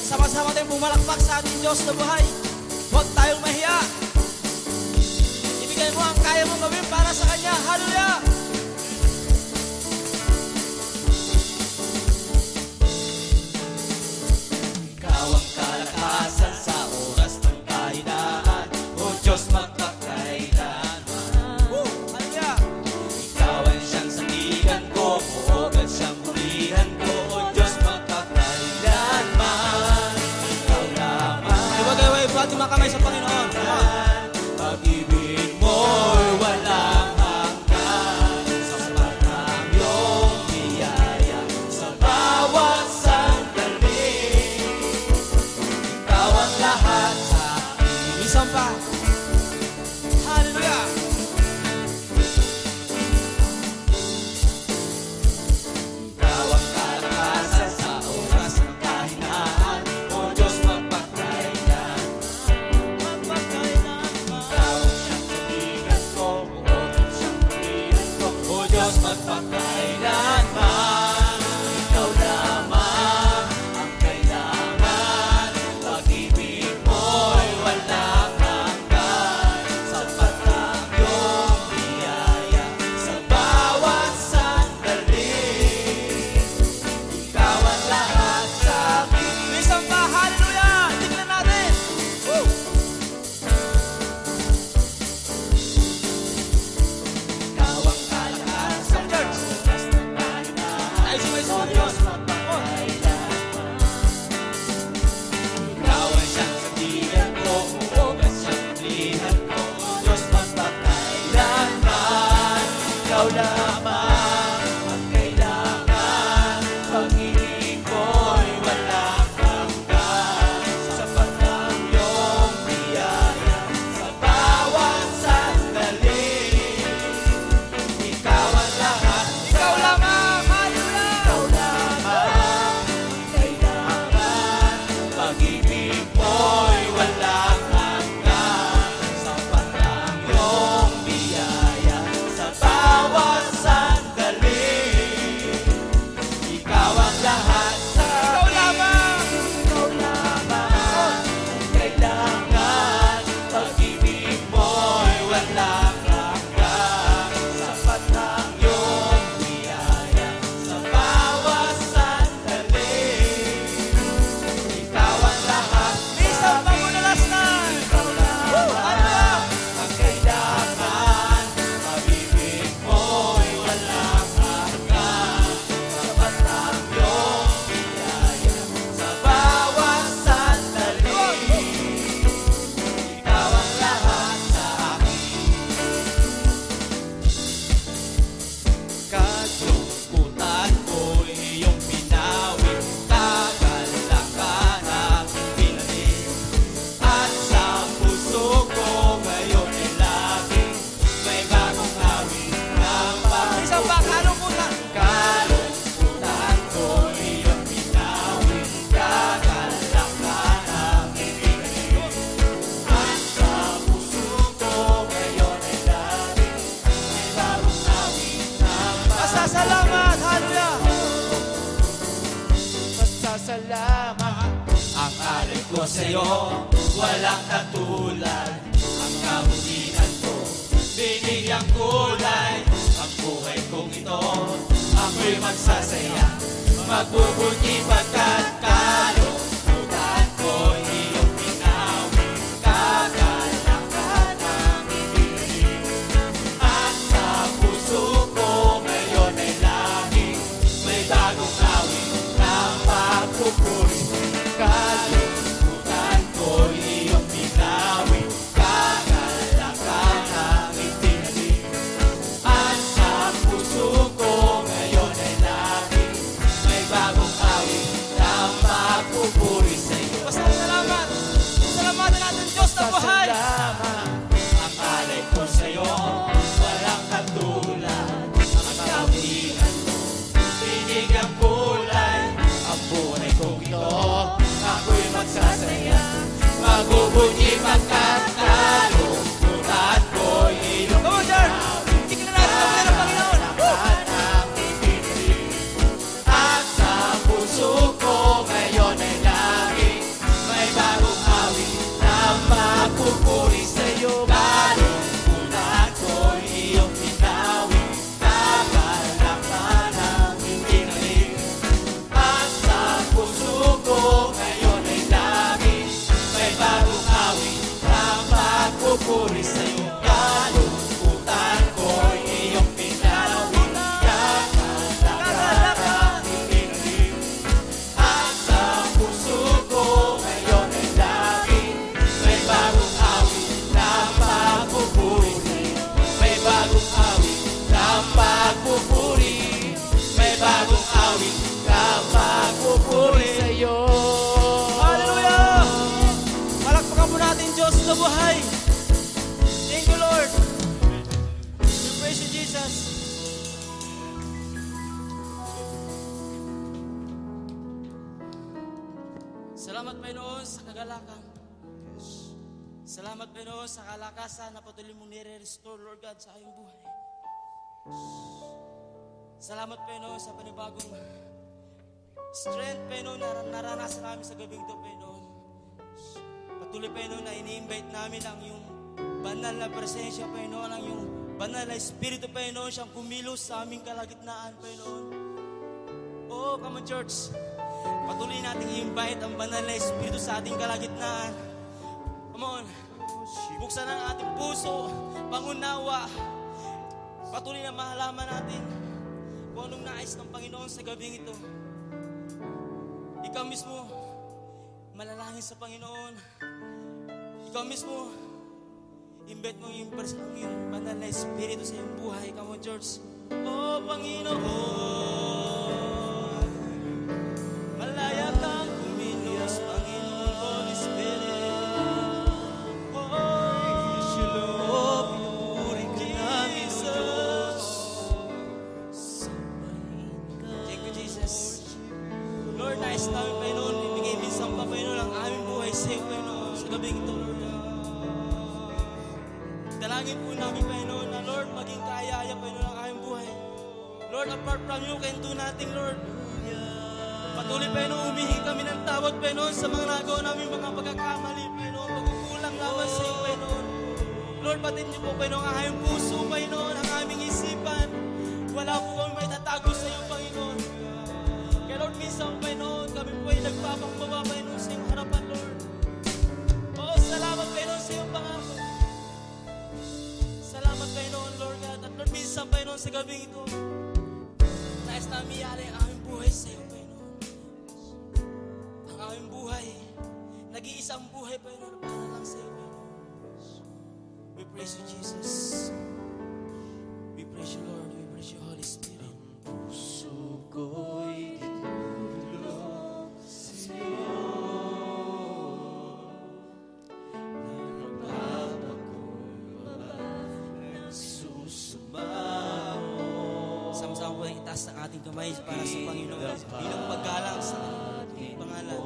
Sama-sama tayong bumalakpak sa ating Diyos na buhay. Huwag tayong mahiya. Ibigay mo ang kaya mong gawin para sa Kanya. Hallelujah! Ikaw ang kalakasan sa oras ng kahinaan, O Diyos magpakailanman. Hallelujah! Ikaw ay siyang sandigan ko, O God siyang purihan ko, O Diyos magpakailanman. Ikaw lamang. Ibagay po ating mga kamay sa Panginoon. Pag-ibig mo'y walang hanggan, sapat ang iyong biyaya sa bawat sandali. Ikaw ang lahat sa akin. Isang pa. Hallelujah! Ikaw ang kalakasan sa oras ng kahinaan, O Diyos magpakailanman. Ikaw ang siyang tulingan ko, O Diyos siyang tulingan ko, O Diyos magpakailanman. Ikaw lamang ang kailangan, pag-ibig mo'y walang hanggan, sapat ang iyong biyaya sa bawat sandali. Ikaw ang lahat sa akin. Isang pa, hallelujah! Tignan natin! Woo! Ikaw ang kalakasan sa oras ng kahinaan, tayo sumay-sumay sa Diyos. Ikaw ay siyang sandigan ko, O God siyang purihan ko, O Diyos magpakailanman. Ikaw lamang ang kailangan, pag-ibig mo'y walang hanggan, sapat ang iyong biyaya sa bawat sandali. Ikaw ang lahat, ikaw lamang, hallelujah! Ikaw lamang ang kailangan, pag-ibig mo'y walang hanggan, sapat ang iyong biyaya sa bawat sandali. Ikaw ang lahat sa ikaw lamang, ikaw lamang ang kailangan, pag-ibig mo'y walang hanggan, sapat ang iyong biyaya sa bawat sandali. Ikaw ang lahat, isang pamunalasnan. Ikaw lamang ang kailangan, pag-ibig mo'y walang hanggan, sapat ang iyong biyaya sa bawat sandali. Ikaw ang lahat sa akin. Kalungkutan ko'y iyong binawi, kagalakan aking pinanin. At sa puso ko ngayon ay laging may bagong awit ng pag-ibig. Isang pa, kalungkutan. Kalungkutan ko'y iyong binawi, kagalakan aking pinanin. At sa puso ko ngayon ay laging may bagong awit ng pasasalamat. Hallelujah! Pasasalamat ang alay ko sa'yo, walang katulad. Ang kabutihan ko, binigyang kulay. Ang buhay kong ito, ako'y magsasaya, magbubunyi pagkat kalungkutan ko'y iyong binawi, kagalakan ang ibig. At sa puso ko ngayon ay laging may bagong awit ng pagpupuri. Kalungkutan ko'y iyong binawi, kagalakan ang ibig. At sa puso ko ngayon ay laging may bagong awit ng pagpupuri sa iyo. Pasalamat! Pasalamatan natin Diyos na buhay! Ang alay ko sa iyo, walang katulad. Ang kabutihan ko, binigyang kulay. Ang buhay kong ito, Salamat, Panginoon, sa kagalakan. Salamat, Panginoon, sa kalakasan na patuloy mong nire-restore, Lord God, sa aming buhay. Salamat, Panginoon, sa panibagong strength, Panginoon, na naranasan namin sa gabing ito, Panginoon. Patuloy, Panginoon, na ini-invite namin ang yung banal na presensya, Panginoon, ang yung banal na Espiritu, Panginoon, siyang kumilos sa aming kalagitnaan, Panginoon. Oh, come on, church. Patuloy nating i-invite ang banal na Espiritu sa ating kalagitnaan. Come on. Buksan ang ating puso, pangunawa. Patuloy na mahalaman natin kung anong nais ng Panginoon sa gabing ito. Ikaw mismo, malalangin sa Panginoon. Ikaw mismo, invite mo yung banal na Espiritu sa iyong buhay. Come on, church. Oh, Panginoon, malaya kang kumilos, Panginoon, Holy Spirit. Oh, pinupuri ka namin, Jesus. Thank you, Jesus. Lord, nais namin, Panginoon, ibigay minsan pa, Panginoon, ang aming buhay sa iyo, Panginoon, sa gabing ito, Lord. Dalangin po namin, Panginoon, na Lord, maging kaaya-aya, Panginoon, ang aming buhay. Lord, apart from you, can't do nothing, Lord. Patuloy, Panginoon, humihingi kami ng tawad, Panginoon, sa mga nagawa namin mga pagkakamali, Panginoon, pagkukulang laban sa iyo, Panginoon. Lord, batid niyo po, Panginoon, ang aming puso, Panginoon, ang aming isipan. Wala po kami may tatago sa iyo, Panginoon. Kaya, Lord, minsan, Panginoon, kami po ay nagpapangbaba, Panginoon, sa iyong harapan, Lord. Oo, salamat, Panginoon, sa iyong pangako. Salamat, Panginoon, Lord God. At Lord, minsan, Panginoon, sa gabing ito, nais namin iyalay ang aming buhay sa iyo, Panginoon. Ang aming buhay, nag-iisang buhay, Panginoon, para lang sa iyo, Panginoon. We praise you, Jesus. We praise you, Lord. We praise you, Holy Spirit. Ang puso ko'y tinulog sa iyo. Sama-sama po ang itaas ng ating kamay para sa Panginoon. Bilang paggalang sa ating pangalan.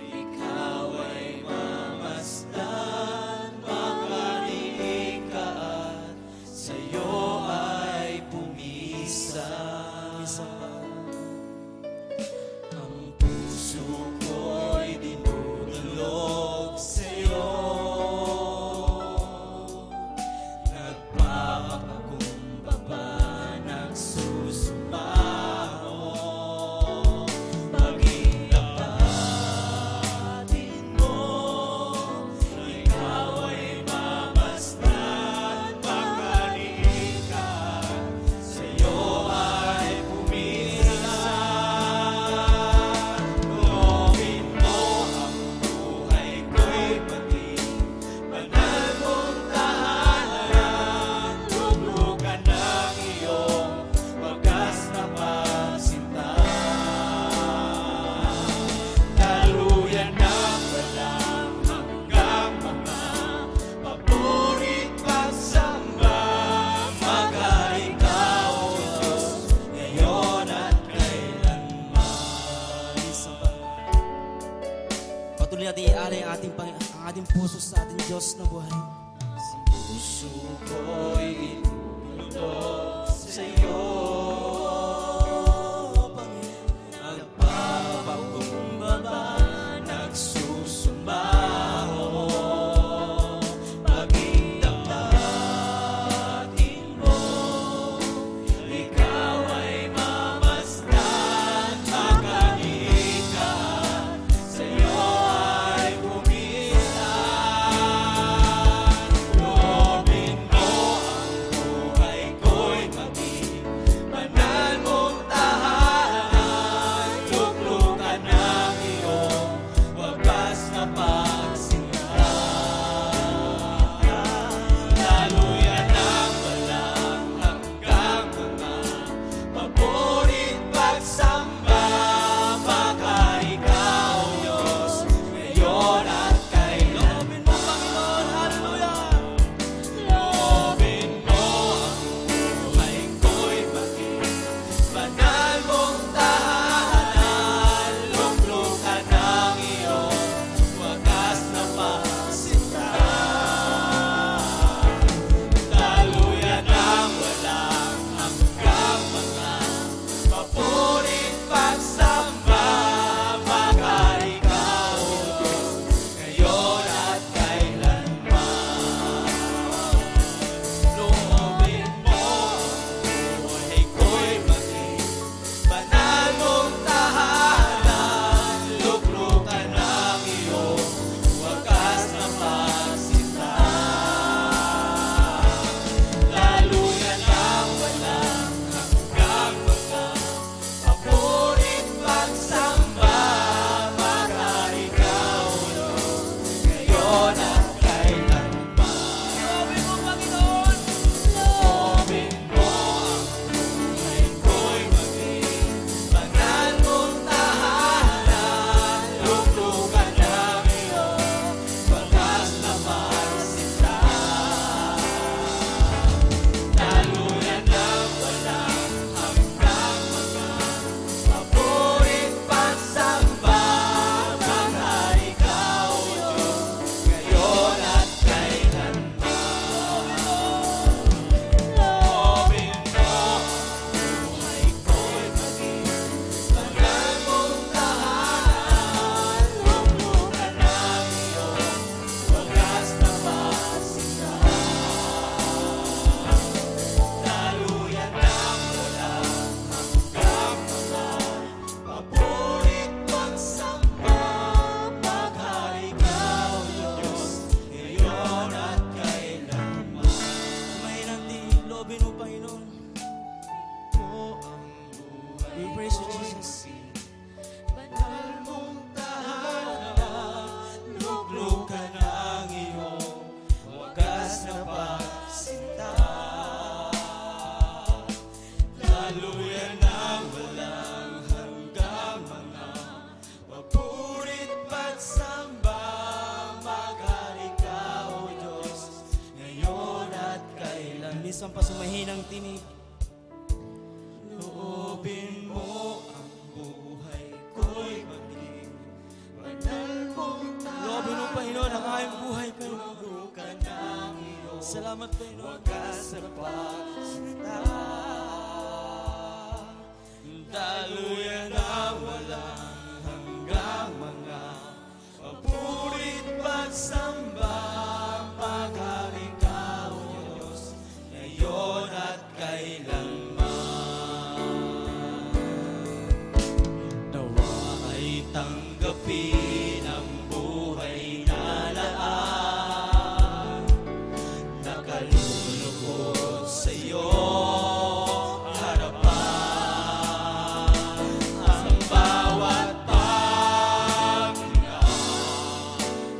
Ikaw ay mamasdan, makarinig ka at sa'yo ay pumisa. Ang puso ko'y dinudulog sa'yo. Nagpapakumbaba, nagsusumaho. Maging tapatin mo, ikaw ay mamasdan, makarinig ka, sa'yo ay pumisa. Loobin mo ang buhay ko'y maging banal mong tahanan. Tulugan ng iyong wagas na pagsinta. Daluyan ng walang hanggang mga paborit pagsamba. Magay ikaw, O Diyos, ngayon at kailanman. Patuloy natin ialay ang ating puso sa ating Diyos na buhay. Ang puso ko'y inulog sa'yo. Nagpapakumbaba, nagsusumaho. Maging dapatin mo, ikaw ay mamasdan, makarinig ka, sa'yo ay pumisa. Loobin mo ang buhay ko'y maging nagsasampa sa mahinang tinig. Loobin mo ang buhay ko'y maging banal mong tayo. Loobin mo, Panginoon, ang aming buhay, Panginoon. Tulukan ng iyong Salamat, Panginoon. wagas na pagsalita. Daluyan na walang hanggang mga papurit pagsamba. Maghari ka, O Diyos, ngayon at kailanman. Nawa ay tanggapin ang buhay na laan. Nakalulugod sa iyong harapan. Ang bawat paghinga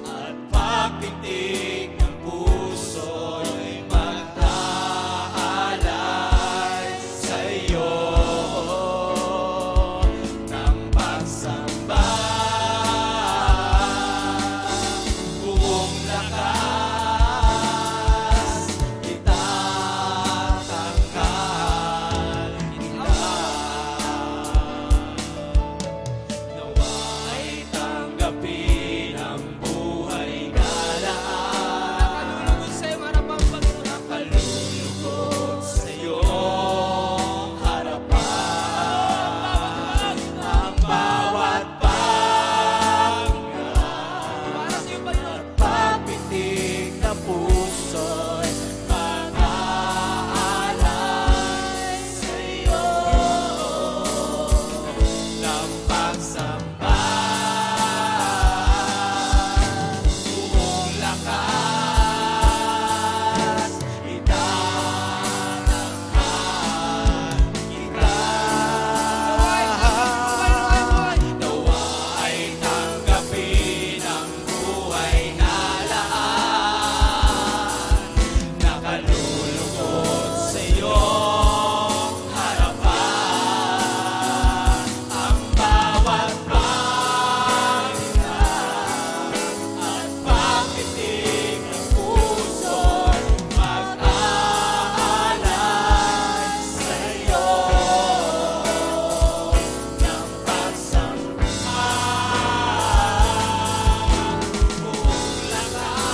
at pagpitik ng puso'y mag-aalay sa iyo ng pagsamba. Buong lakas itatanghal kita. Nawa ay tanggapin ang buhay na laan. Nakalulugod sa iyong harapan, Panginoon. Nakalulugod sa iyong harapan. Ang bawat paghinga Para sa iyo, Panginoon. pagpitik na puso'y mag-aalay sa iyo ng pagsamba. Buong lakas itatanghal kita. Nawa ay tanggapin ang buhay na laan. Nakalulugod sa iyong harapan. Ang bawat paghinga at pagpitik ng puso'y mag-aalay sa iyo ng pagsamba. Buong lakas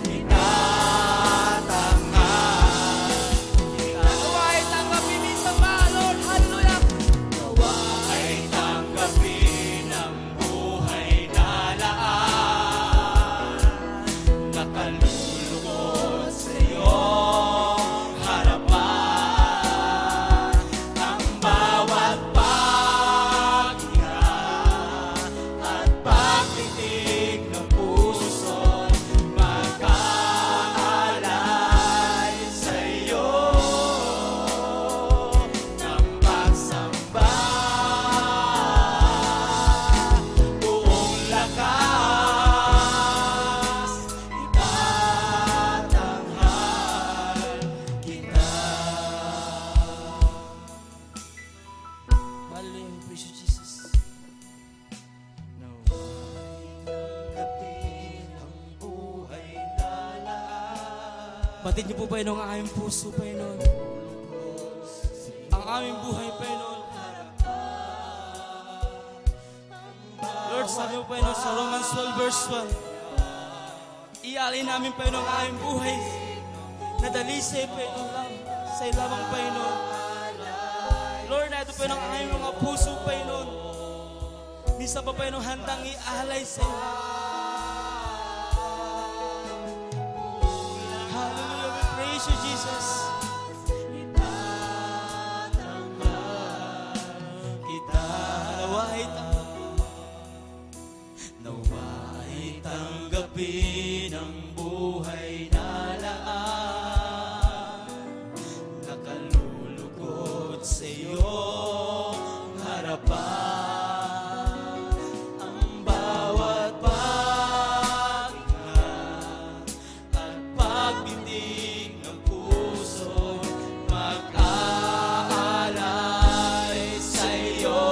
itatanghal kita. Nawa ay tanggapin minsan pa, Lord. Hallelujah. Nawa ay tanggapin ang buhay na laan. Nakalulugod sa iyong harapan. Ang bawat paghinga at pagpitik ng puso'y mag-aalay sa iyo ng pagsamba. Buong lakas itatanghal kita. Hallelujah. Praise you, Jesus. Nawa'y tanggapin ang buhay na laan. Batid niyo po, Panginoon, ang aming puso, Panginoon. Ang aming buhay, Panginoon. Lord, sabi mo, Panginoon, sa Romans 12 verse 1, ialin namin, Panginoon, ang aming buhay na dalisay, Panginoon, lang sa ilamang, Panginoon. Lord, na ito, Panginoon, ang aming mga puso, Panginoon. Minsan pa, Panginoon, handang ialay sa iyo. Hallelujah, we praise you, Jesus. Kita Nawa ay nawa'y tanggapin ang buhay na laan. Nakalulugod sa iyong harapan. Ang bawat paghinga at pagbitig ng puso'y mag-aalay sa iyo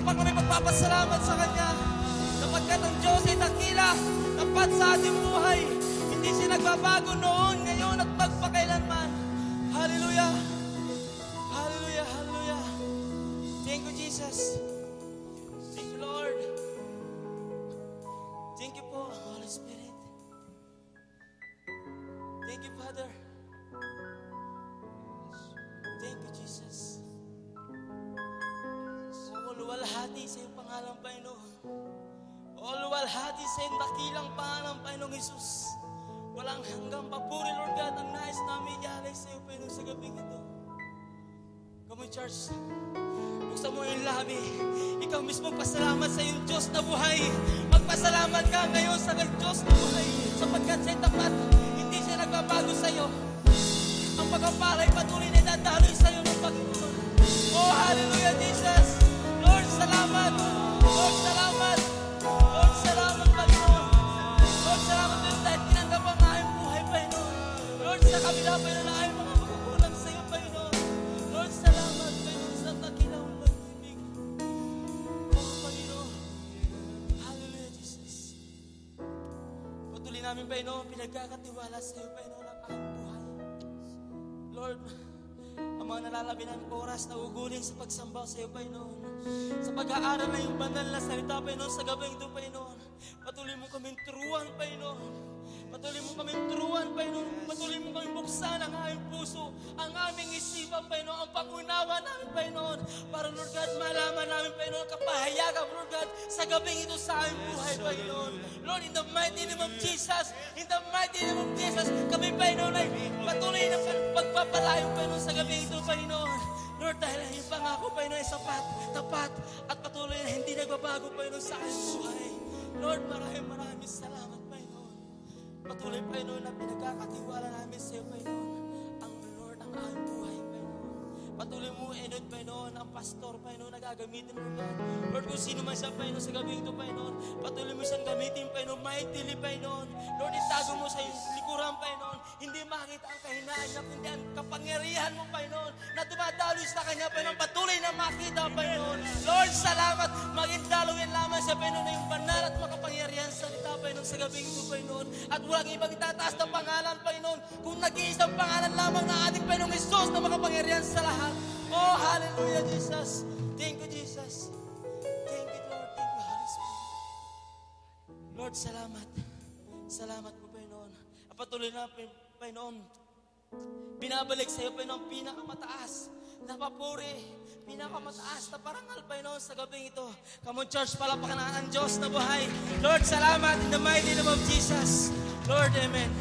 palakpak kami magpapasalamat sa Kanya. Sapagkat ang Diyos ay dakila, tapat sa ating buhay. Hindi siya nagbabago noon, ngayon at magpakailanman. Hallelujah! Hallelujah! Hallelujah! Thank you, Jesus. Thank you, Lord. Thank you po, Holy Spirit. Thank you, Father. Thank you, Jesus. O luwalhati sa iyong pangalan, Panginoon. O luwalhati sa iyong dakilang pangalan, Panginoong Jesus. Walang hanggang papuri, Lord God, ang nais namin ialay sa iyo, Panginoon, sa gabing ito. Come on, church. Buksan mo yung labi. Ikaw mismo pasalamat sa iyong Diyos na buhay. Magpasalamat ka ngayon sa Diyos na buhay. Sapagkat siya'y tapat, hindi siya nagbabago sa iyo. Ang pagpapalay patuloy na dadaloy sa iyo ng Panginoon. Oh, hallelujah, Jesus. Lord, salamat. Lord, salamat. Lord, salamat, Panginoon. Lord, salamat din dahil tinanggap ang aking buhay, Panginoon. Lord, sa kabila, Panginoon, na aking mga pagkukulang sa iyo, Panginoon. Lord, salamat, Panginoon, sa dakilang pag-ibig. Oh, Panginoon. Hallelujah, Jesus. Patuloy namin, Panginoon, pinagkakatiwala sa iyo, Panginoon, ang aking buhay. Lord, ang mga nalalabi ng oras na uguling sa pagsamba sa iyo, Panginoon. Sa pag-aaral na yung banal na salita, Panginoon, sa gabing ito, Panginoon. Patuloy mo kaming turuan, Panginoon. Patuloy mo kaming turuan, Panginoon. Patuloy mo kaming buksan ang aming puso, ang aming isipan, Panginoon, ang pag-unawa namin, Panginoon. Para, Lord God, malaman namin, Panginoon, kapahayagan, Lord God, sa gabing ito sa aming buhay, Panginoon. Lord, in the mighty name of Jesus, in the mighty name of Jesus, kami, Panginoon, ay patuloy na pagpapalayo, Panginoon, sa gabing ito, Panginoon. Lord, dahil ang iyong pangako, Panginoon, ay sapat, tapat, at patuloy na hindi nagbabago, Panginoon, sa aming buhay. Lord, maraming salamat, Panginoon. Patuloy, Panginoon, na pinagkakatiwala namin sa iyo, Panginoon. Ang Lord, ang aming buhay, Panginoon. Patuloy mo, Enod, Panginoon, ang pastor, Panginoon, na gagamitin mo, God. Lord, kung sino man siya, Panginoon, sa gabi ito, Panginoon, patuloy mo siyang gamitin, Panginoon, mightily, Panginoon. Lord, itago mo sa iyong likuran, Panginoon. Hindi makita ang kahinaan niya, kundi ang kapangyarihan mo, Panginoon, na dumadaloy sa kanya, Panginoon. Patuloy na makita, Panginoon. Lord, salamat. Maging dalawin lamang siya, Panginoon, na yung banal at makapangyarihan salita, Panginoon, sa gabi ito, Panginoon. At walang ibang itataas ng pangalan, Panginoon, kung nag-iisang pangalan lamang na ating Panginoong Jesus na makapangyarihan sa lahat. Oh, hallelujah, Jesus. Thank you, Jesus. Thank you, Lord. Thank you, Holy Spirit. Lord, salamat. Salamat po, Panginoon. At patuloy na, Panginoon, binabalik sa iyo, Panginoon, pinakamataas na papuri, pinakamataas na parangal, Panginoon, sa gabing ito. Come on, church, palapakan ang Diyos na buhay. Lord, salamat in the mighty name of Jesus. Lord, amen.